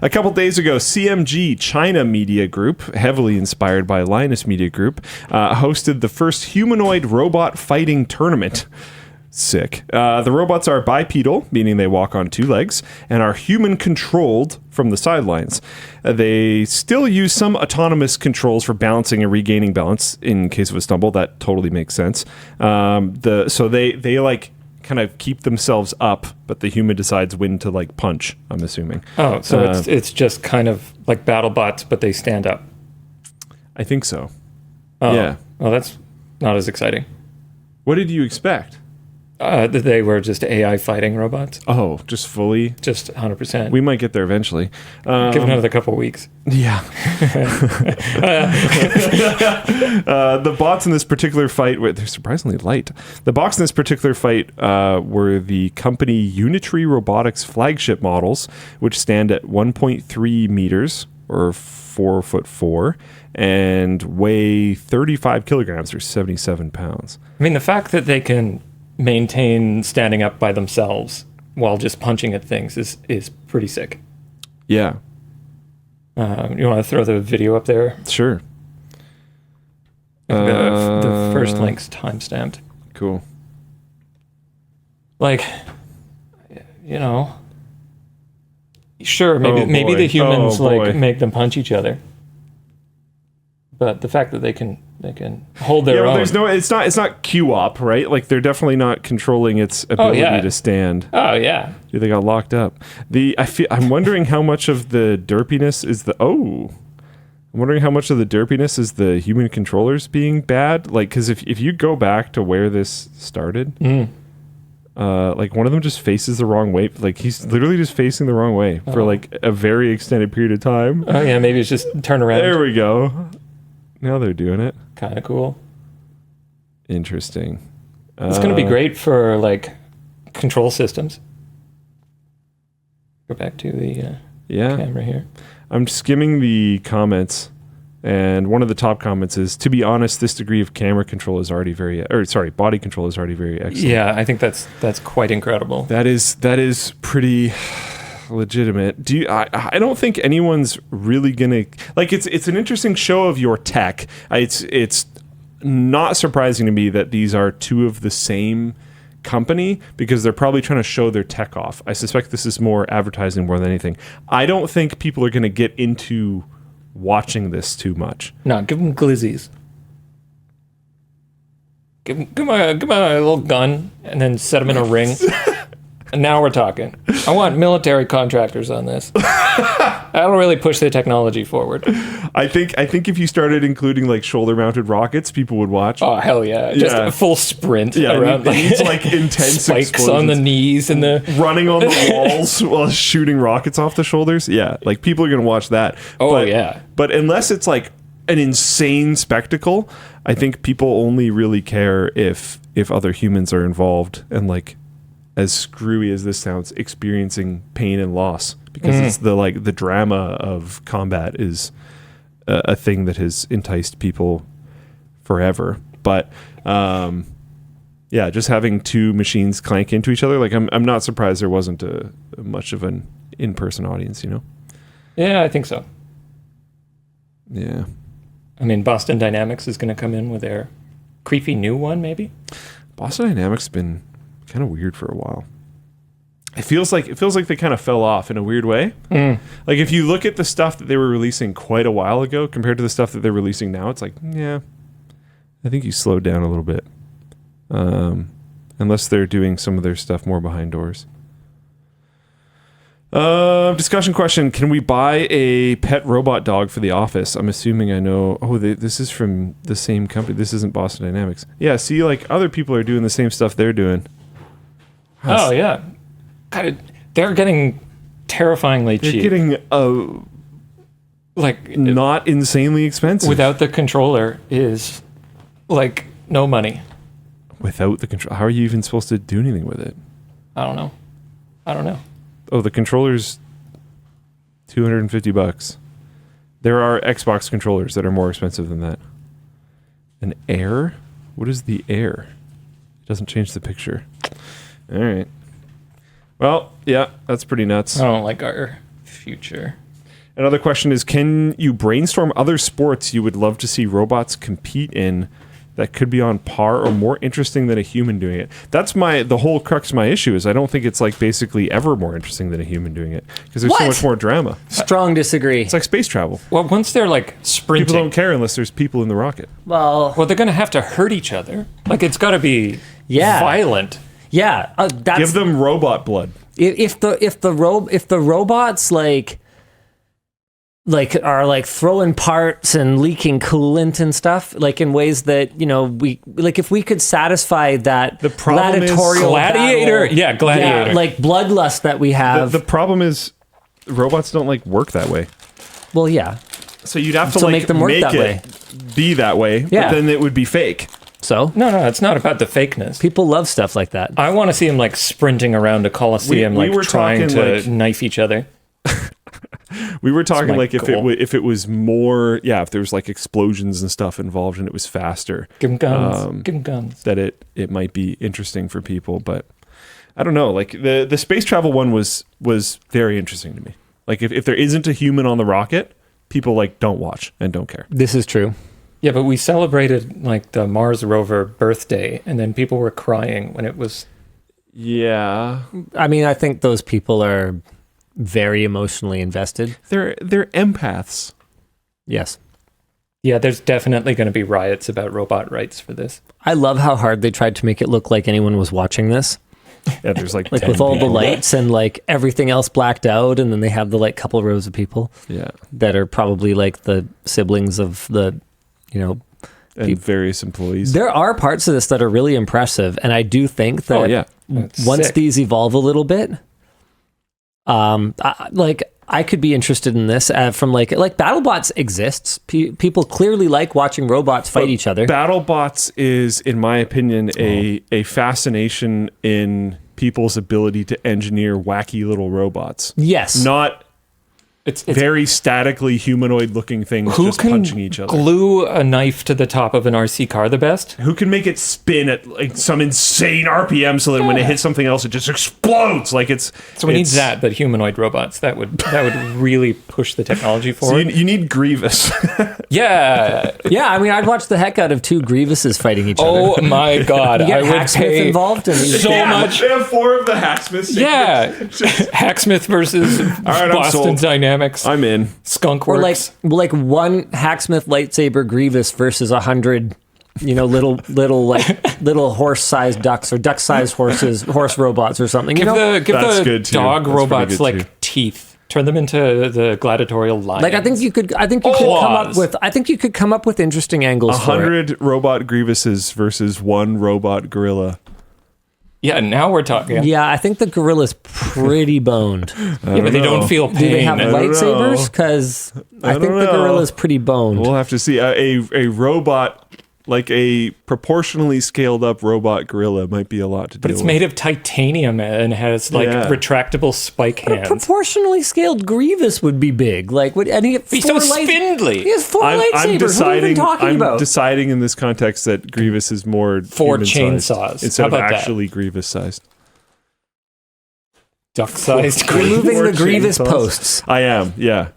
A couple days ago, CMG China Media Group, heavily inspired by Linus Media Group, hosted the first humanoid robot fighting tournament. Sick. The robots are bipedal, meaning they walk on two legs, and are human-controlled from the sidelines. They still use some autonomous controls for balancing and regaining balance in case of a stumble. That totally makes sense. So they like kind of keep themselves up, but the human decides when to like punch, I'm assuming. Oh, so it's just kind of like battle bots, but they stand up. I think so. Oh. Yeah. Well, that's not as exciting. What did you expect? That they were just AI fighting robots. Oh, just fully? Just 100%. We might get there eventually. Give another couple of weeks. Yeah. The bots in this particular fight, they're surprisingly light. The bots in this particular fight were the company Unitary Robotics flagship models, which stand at 1.3 meters, or 4'4", and weigh 35 kilograms, or 77 pounds. I mean, the fact that they can maintain standing up by themselves while just punching at things is pretty sick. Yeah. You want to throw the video up there?Ure. The first link's timestamped. Cool. Like, you know, sure, maybe the humans make them punch each other, but the fact that they can hold their own. There's it's not Q-op, right? Like they're definitely not controlling its ability to stand. Oh yeah. Dude, they got locked up. I'm wondering how much of the derpiness is the human controllers being bad. Like, because if you go back to where this started, like one of them just faces the wrong way. Like he's literally just facing the wrong way for like a very extended period of time. Oh yeah, maybe it's just turn around. There we go. Now they're doing it. Kind of cool. Interesting. It's going to be great for like control systems. Go back to the camera here. I'm skimming the comments, and one of the top comments is, "To be honest, this degree of camera control is already body control is already very excellent." Yeah, I think that's quite incredible. That is pretty legitimate. I don't think anyone's really gonna like. It's an interesting show of your tech. It's not surprising to me that these are two of the same company, because they're probably trying to show their tech off. I suspect this is more advertising more than anything. I don't think people are gonna get into watching this too much. No, give them glizzies. Give them a little gun and then set them in a ring. And now we're talking. I want military contractors on this. That'll really push the technology forward. I think if you started including like shoulder-mounted rockets, people would watch. Oh hell yeah! Just a full sprint around. It needs like intense spikes explosions. On the knees and the running on the walls while shooting rockets off the shoulders. Yeah, like people are gonna watch that. But unless it's like an insane spectacle, I think people only really care if other humans are involved and like, as screwy as this sounds, experiencing pain and loss, because it's the drama of combat is a thing that has enticed people forever. But just having two machines clank into each other, like I'm not surprised there wasn't much of an in-person audience, you know? Yeah, I think so. Yeah. I mean, Boston Dynamics is going to come in with their creepy new one, maybe? Boston Dynamics has been kind of weird for a while. It feels like they kind of fell off in a weird way. Like if you look at the stuff that they were releasing quite a while ago compared to the stuff that they're releasing now, it's like, yeah, I think you slowed down a little bit. Unless they're doing some of their stuff more behind doors. Discussion question: can we buy a pet robot dog for the office? I'm assuming I know. This is from the same company. This isn't Boston Dynamics. Yeah, see, like other people are doing the same stuff they're doing. Oh yeah, God, they're getting terrifyingly cheap. They're getting like not insanely expensive. Without the controller is like no money. Without the control, how are you even supposed to do anything with it? I don't know. Oh, the controller's $250. There are Xbox controllers that are more expensive than that. An Air? What is the Air? It doesn't change the picture. All right. Well, yeah, that's pretty nuts. I don't like our future. Another question is, can you brainstorm other sports you would love to see robots compete in that could be on par or more interesting than a human doing it? That's the whole crux of my issue is I don't think it's like basically ever more interesting than a human doing it because there's so much more drama. Strong disagree. It's like space travel. Well, once they're like sprinting, People don't care unless there's people in the rocket. Well, they're going to have to hurt each other. Like it's got to be violent. Yeah, that's, Give them robot blood. if the robots like are like throwing parts and leaking coolant and stuff, like in ways that we like, if we could satisfy that The problem is gladiatorial Gladiator, battle, gladiator. like bloodlust that we have. The problem is robots don't like work that way. Well, yeah. So you'd have to So like make them work that way. Be that way, Yeah. but then it would be fake. So No, it's not about the fakeness. people love stuff like that. I want to see them like sprinting around a coliseum, We like were trying talking, to like- knife each other. We were talking my like if goal. if it was more, if there was like explosions and stuff involved and it was faster, Give them guns. Give them guns. that it might be interesting for people. But I don't know. Like the space travel one was very interesting to me. Like if there isn't a human on the rocket, people like don't watch and don't care. This is true. Yeah, but we celebrated like the Mars rover birthday, and then people were crying when it was. Yeah, I mean, I think those people are very emotionally invested. they're empaths. Yes. Yeah, there's definitely going to be riots about robot rights for this. I love how hard they tried to make it look like anyone was watching this. Yeah, there's like Like 10 with all the people. lights and like everything else blacked out, and then they have the like couple rows of people Yeah, that are probably like the siblings of the, and various employees. there are parts of this that are really impressive, and I do think that Oh yeah, once Sick. these evolve a little bit, I could be interested in this from like BattleBots exists. People clearly like watching robots fight each other. BattleBots is, in my opinion, a fascination in people's ability to engineer wacky little robots. Yes. Not It's very statically humanoid-looking things who just can punching each other. glue a knife to the top of an RC car the best? Who can make it spin at like some insane RPM so that when it hits something else, it just explodes? Like it's So we need it's- that, but humanoid robots. That would really push the technology So forward. you need Grievous. Yeah. Yeah, I mean, I'd watch the heck out of two Grievouses fighting each other. Oh my god. You get I would Hacksmith pay involved, and so much. They have 4 of the Hacksmiths. Yeah. Hacksmith versus I'm Boston sold. Dynamics. I'm in. Skunk or Works. like one Hacksmith lightsaber Grievous versus 100, little horse-sized ducks or duck-sized horse robots or something. Give That's the good too. dog That's pretty robots good like too. teeth. Turn them into the gladiatorial lions. like I think you could come up with interesting angles for it. 100 robot Grievouses versus 1 robot gorilla. Yeah, now we're talking. Yeah, I think the gorilla's pretty boned. Yeah, but they don't feel pain. Do they have don't lightsabers? know. Because I think don't the know. gorilla's pretty boned. We'll have to see. A robot, like a proportionally scaled up robot gorilla, might be a lot to But deal it's with. made of titanium and has like Yeah. retractable spike A hands. proportionally scaled Grievous would be big. Like, and he He's so spindly. He has 4 lightsabers. What are you deciding. even talking I'm about? deciding in this context that Grievous is more 4 human-sized chainsaws. instead How of about that? actually Grievous sized. Duck-sized. Removing Four the Grievous chainsaws. posts. I am. Yeah.